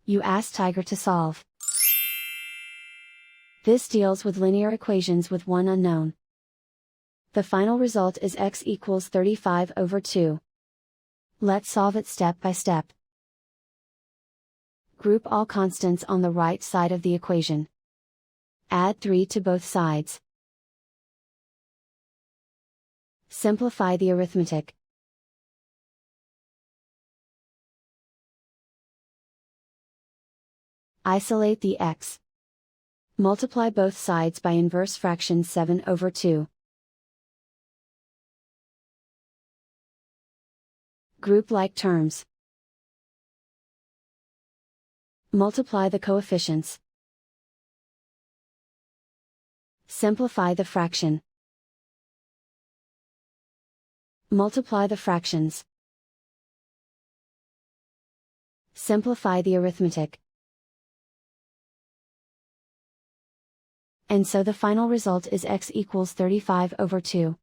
You ask Tiger to solve. This deals with linear equations with one unknown. The final result is x equals 35 over 2. Let's solve it step by step. Group all constants on the right side of the equation. Add 3 to both sides. Simplify the arithmetic. Isolate the x. Multiply both sides by inverse fraction 7 over 2. Group like terms. Multiply the coefficients. Simplify the fraction. Multiply the fractions. Simplify the arithmetic. And so the final result is x equals 35 over 2.